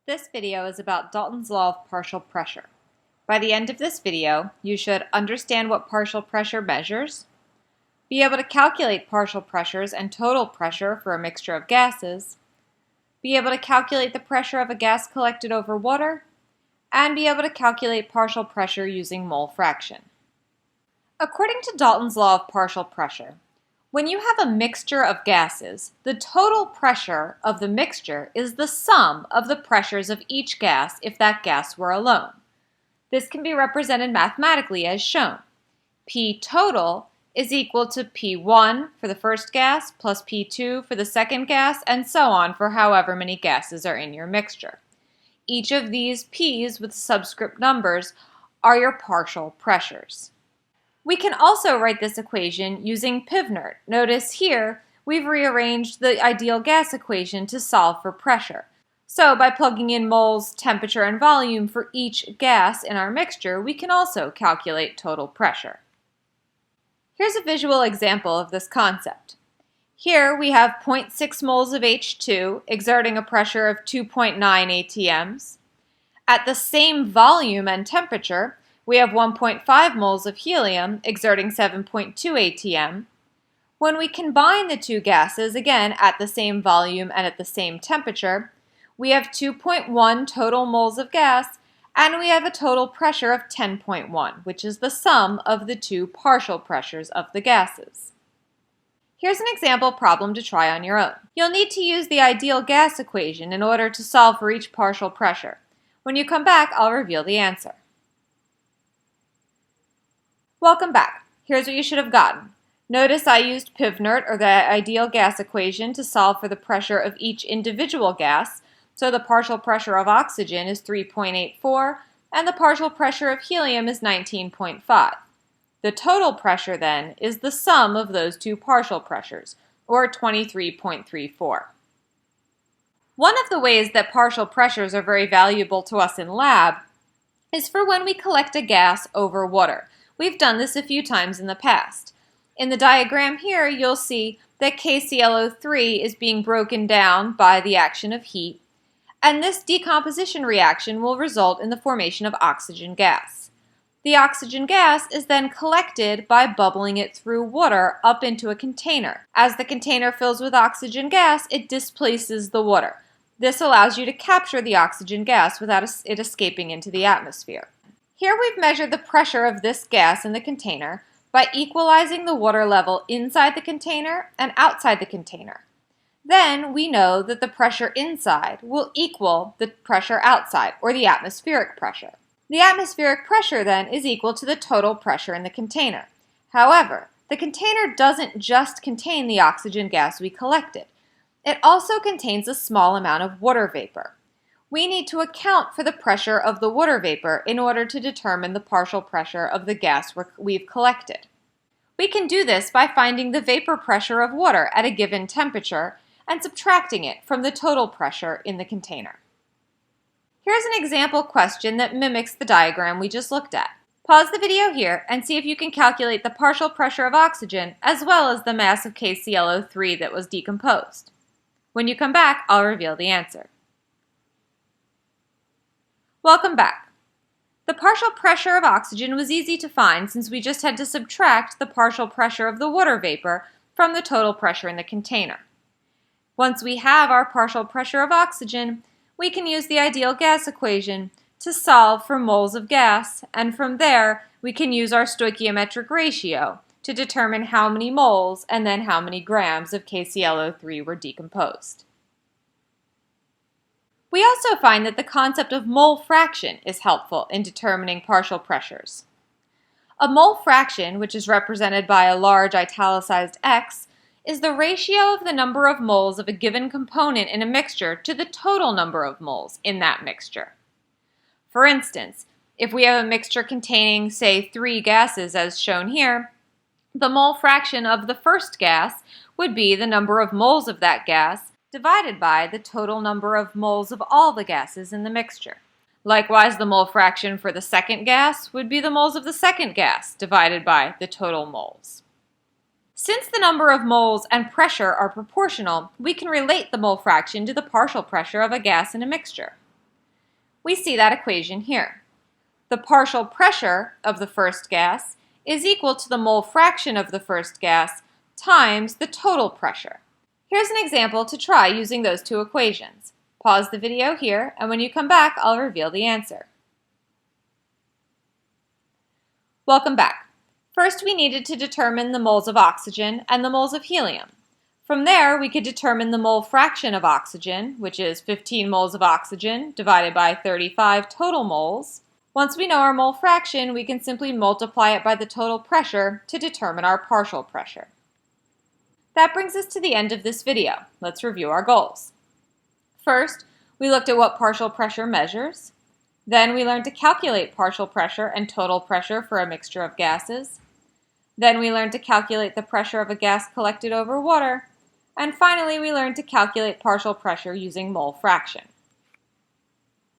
This video is about Dalton's law of partial pressure. By the end of this video, you should understand what partial pressure measures, be able to calculate partial pressures and total pressure for a mixture of gases, be able to calculate the pressure of a gas collected over water, and be able to calculate partial pressure using mole fraction. According to Dalton's law of partial pressure, when you have a mixture of gases, the total pressure of the mixture is the sum of the pressures of each gas if that gas were alone. This can be represented mathematically as shown. P total is equal to P1 for the first gas plus P2 for the second gas, and so on for however many gases are in your mixture. Each of these P's with subscript numbers are your partial pressures. We can also write this equation using Pivnert. Notice here, we've rearranged the ideal gas equation to solve for pressure. So by plugging in moles, temperature, and volume for each gas in our mixture, we can also calculate total pressure. Here's a visual example of this concept. Here we have 0.6 moles of H2 exerting a pressure of 2.9 atms. At the same volume and temperature, we have 1.5 moles of helium exerting 7.2 atm. When we combine the two gases, again at the same volume and at the same temperature, we have 2.1 total moles of gas, and we have a total pressure of 10.1, which is the sum of the two partial pressures of the gases. Here's an example problem to try on your own. You'll need to use the ideal gas equation in order to solve for each partial pressure. When you come back, I'll reveal the answer. Welcome back. Here's what you should have gotten. Notice I used Pivnert, or the ideal gas equation, to solve for the pressure of each individual gas. So the partial pressure of oxygen is 3.84, and the partial pressure of helium is 19.5. The total pressure, then, is the sum of those two partial pressures, or 23.34. One of the ways that partial pressures are very valuable to us in lab is for when we collect a gas over water. We've done this a few times in the past. In the diagram here, you'll see that KClO3 is being broken down by the action of heat, and this decomposition reaction will result in the formation of oxygen gas. The oxygen gas is then collected by bubbling it through water up into a container. As the container fills with oxygen gas, it displaces the water. This allows you to capture the oxygen gas without it escaping into the atmosphere. Here we've measured the pressure of this gas in the container by equalizing the water level inside the container and outside the container. Then we know that the pressure inside will equal the pressure outside, or the atmospheric pressure. The atmospheric pressure then is equal to the total pressure in the container. However, the container doesn't just contain the oxygen gas we collected. It also contains a small amount of water vapor. We need to account for the pressure of the water vapor in order to determine the partial pressure of the gas we've collected. We can do this by finding the vapor pressure of water at a given temperature and subtracting it from the total pressure in the container. Here's an example question that mimics the diagram we just looked at. Pause the video here and see if you can calculate the partial pressure of oxygen as well as the mass of KClO3 that was decomposed. When you come back, I'll reveal the answer. Welcome back. The partial pressure of oxygen was easy to find since we just had to subtract the partial pressure of the water vapor from the total pressure in the container. Once we have our partial pressure of oxygen, we can use the ideal gas equation to solve for moles of gas, and from there we can use our stoichiometric ratio to determine how many moles and then how many grams of KClO3 were decomposed. We also find that the concept of mole fraction is helpful in determining partial pressures. A mole fraction, which is represented by a large italicized X, is the ratio of the number of moles of a given component in a mixture to the total number of moles in that mixture. For instance, if we have a mixture containing, say, 3 gases as shown here, the mole fraction of the first gas would be the number of moles of that gas divided by the total number of moles of all the gases in the mixture. Likewise, the mole fraction for the second gas would be the moles of the second gas divided by the total moles. Since the number of moles and pressure are proportional, we can relate the mole fraction to the partial pressure of a gas in a mixture. We see that equation here. The partial pressure of the first gas is equal to the mole fraction of the first gas times the total pressure. Here's an example to try using those two equations. Pause the video here, and when you come back, I'll reveal the answer. Welcome back. First, we needed to determine the moles of oxygen and the moles of helium. From there, we could determine the mole fraction of oxygen, which is 15 moles of oxygen divided by 35 total moles. Once we know our mole fraction, we can simply multiply it by the total pressure to determine our partial pressure. That brings us to the end of this video. Let's review our goals. First, we looked at what partial pressure measures. Then we learned to calculate partial pressure and total pressure for a mixture of gases. Then we learned to calculate the pressure of a gas collected over water. And finally, we learned to calculate partial pressure using mole fraction.